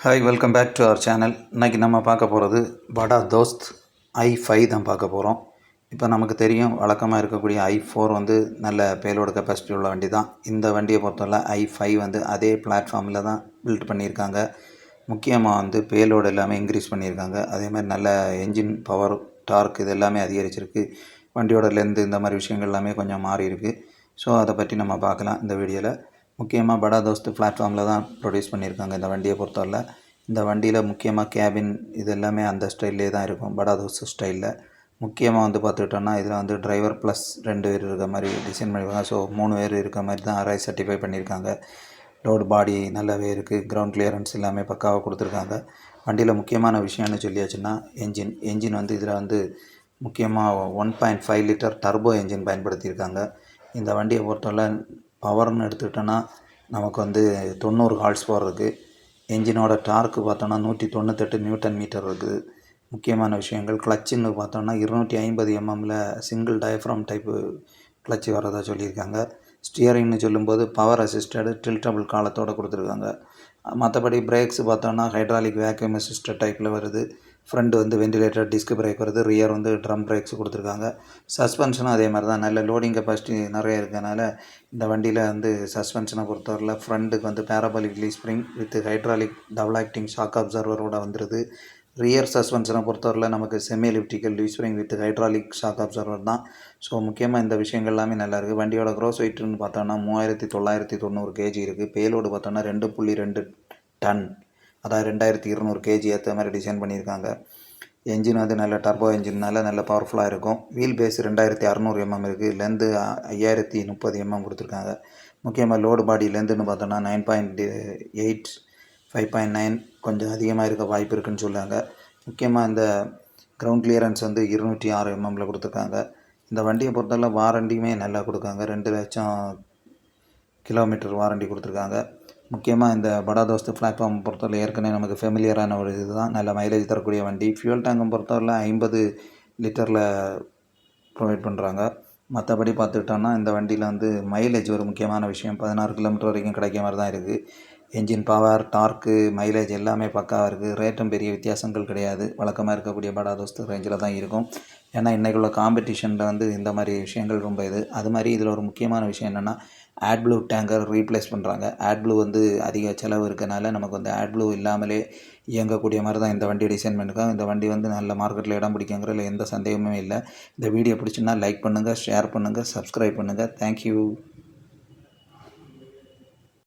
Hi, welcome back to our channel. இன்றைக்கி நம்ம பார்க்க போகிறது படா தோஸ்த் i5 தான் பார்க்க போகிறோம். இப்போ நமக்கு தெரியும், வழக்கமாக இருக்கக்கூடிய i4 வந்து நல்ல பேலோடு கெப்பாசிட்டி உள்ள வண்டி தான். இந்த வண்டியை பொறுத்தவரை i5 வந்து அதே பிளாட்ஃபார்மில் தான் பில்ட் பண்ணியிருக்காங்க. முக்கியமாக வந்து பேலோடு எல்லாமே இன்க்ரீஸ் பண்ணியிருக்காங்க. அதேமாதிரி நல்ல என்ஜின் பவர், டார்க் இது எல்லாமே அதிகரிச்சிருக்கு. வண்டியோட லென்த்து இந்த மாதிரி விஷயங்கள் எல்லாமே கொஞ்சம் மாறி இருக்குது. ஸோ அதை பற்றி நம்ம பார்க்கலாம் இந்த வீடியோவில். முக்கியமாக படா தோஸ்த் பிளாட்ஃபார்மில் தான் ப்ரொடியூஸ் பண்ணியிருக்காங்க இந்த வண்டியை பொறுத்தவரை. இந்த வண்டியில் முக்கியமாக கேபின் இது எல்லாமே அந்த ஸ்டைல்லே தான் இருக்கும், படா தோஸ்த் ஸ்டைலில். முக்கியமாக வந்து பார்த்துக்கிட்டோன்னா இதில் வந்து டிரைவர் ப்ளஸ் 2 பேர் இருக்க மாதிரி டிசைன் பண்ணியிருக்காங்க. ஸோ 3 பேர் இருக்க மாதிரி தான் RI சர்டிஃபை பண்ணியிருக்காங்க. லோடு பாடி நல்லாவே இருக்குது. கிரவுண்ட் கிளியரன்ஸ் எல்லாமே பக்காவாக கொடுத்துருக்காங்க. வண்டியில் முக்கியமான விஷயம்னு சொல்லியாச்சுன்னா என்ஜின் வந்து இதில் வந்து முக்கியமாக 1.5 லிட்டர் டர்போ என்ஜின் பயன்படுத்தியிருக்காங்க. இந்த வண்டியை பொறுத்தவரை பவர்னு எடுத்துக்கிட்டோன்னா நமக்கு வந்து 90 ஹார்ஸ் பவர் இருக்குது. என்ஜினோட டார்க்கு பார்த்தோன்னா 198 நியூட்டன் மீட்டர் இருக்குது. முக்கியமான விஷயங்கள் கிளச்சுன்னு பார்த்தோன்னா 250 mmல சிங்கிள் டயஃப்ராம் டைப்பு கிளச்சு வரதா சொல்லியிருக்காங்க. ஸ்டியரிங்னு சொல்லும்போது பவர் அசிஸ்டடு டில்டபிள் காலத்தோடு கொடுத்துருக்காங்க. மற்றபடி பிரேக்ஸ் பார்த்தோன்னா ஹைட்ராலிக் வேக்யூம் அசிஸ்டட் டைப்பில் வருது. ஃப்ரண்ட் வந்து வெண்டிலேட்டர் டிஸ்க் பிரேக் வருது. ரியர் வந்து ட்ரம் பிரேக்ஸ் கொடுத்துருக்காங்க. சஸ்பென்ஷனும் அதே மாதிரி தான். நல்ல லோடிங் கெப்பாசிட்டி நிறைய இருக்கனால இந்த வண்டியில் வந்து சஸ்பென்ஷனை பொறுத்தவரையில் ஃப்ரண்ட்டுக்கு வந்து parabolic leaf spring with hydraulic double acting shock அப்சர்வரோட வந்துடுது. ரியர் சஸ்பென்ஷனை பொறுத்தவரையில் நமக்கு semi elliptical leaf spring with hydraulic shock absorber தான். ஸோ முக்கியமாக இந்த விஷயங்கள் எல்லாமே நல்லாயிருக்கு. வண்டியோட க்ரோஸ் வெயிட்னு பார்த்தோன்னா 3990 kg இருக்குது. பேலோடு பார்த்தோன்னா 2.2 டன், அதாவது 2200 kg ஏற்ற மாதிரி டிசைன் பண்ணியிருக்காங்க. என்ஜின் வந்து நல்ல டர்போ என்ஜின்னால நல்ல பவர்ஃபுல்லாக இருக்கும். வீல் பேஸ் 2600 mm இருக்குது. லென்த்து 5030 mm கொடுத்துருக்காங்க. முக்கியமாக லோடு பாடி லென்த்துன்னு பார்த்தோன்னா 9.8 5.9 கொஞ்சம் அதிகமாக இருக்க வாய்ப்பு இருக்குதுன்னு சொல்லுவாங்க. முக்கியமாக இந்த கிரவுண்ட் கிளியரன்ஸ் வந்து 206 mmல கொடுத்துருக்காங்க. இந்த வண்டியை பொறுத்தவரை வாரண்டியுமே நல்லா கொடுக்காங்க. 2 லட்சம் கிலோமீட்டர் வாரண்டி கொடுத்துருக்காங்க. முக்கியமாக இந்த படா தோஸ்த் பிளாட்ஃபார்ம் பொறுத்தவரை ஏற்கனவே நமக்கு ஃபெமிலியரான ஒரு இது தான். நல்ல மைலேஜ் தரக்கூடிய வண்டி. ஃபியூல் டேங்கை பொறுத்தவரை 50 லிட்டரில் ப்ரொவைட் பண்ணுறாங்க. மற்றபடி பார்த்துக்கிட்டோன்னா இந்த வண்டியில் வந்து மைலேஜ் ஒரு முக்கியமான விஷயம். 16 கிலோமீட்டர் வரைக்கும் கிடைக்க மாதிரி தான் இருக்குது. என்ஜின் பவர், டார்க்கு, மைலேஜ் எல்லாமே பக்காவாக இருக்குது. ரேட்டும் பெரிய வித்தியாசங்கள் கிடையாது. வழக்கமாக இருக்கக்கூடிய படா தோஸ்த் ரேஞ்சில் தான் இருக்கும். ஏன்னா இன்றைக்குள்ள காம்படிஷனில் வந்து இந்த மாதிரி விஷயங்கள் ரொம்ப இது. அது மாதிரி இதில் ஒரு முக்கியமான விஷயம் என்னென்னா AdBlue டேங்கர் ரீப்ளேஸ் பண்ணுறாங்க. AdBlue வந்து அதிக செலவு இருக்கனால நமக்கு வந்து AdBlue இல்லாமலே இயங்கக்கூடிய மாதிரி தான் இந்த வண்டி டிசைன் பண்ணியிருக்காங்க. இந்த வண்டி வந்து நல்ல மார்க்கெட்டில் இடம் பிடிக்குங்கிறதுல எந்த சந்தேகமுமே இல்லை. இந்த வீடியோ பிடிச்சுன்னா லைக் பண்ணுங்கள், ஷேர் பண்ணுங்கள், சப்ஸ்கிரைப் பண்ணுங்கள். தேங்க்யூ.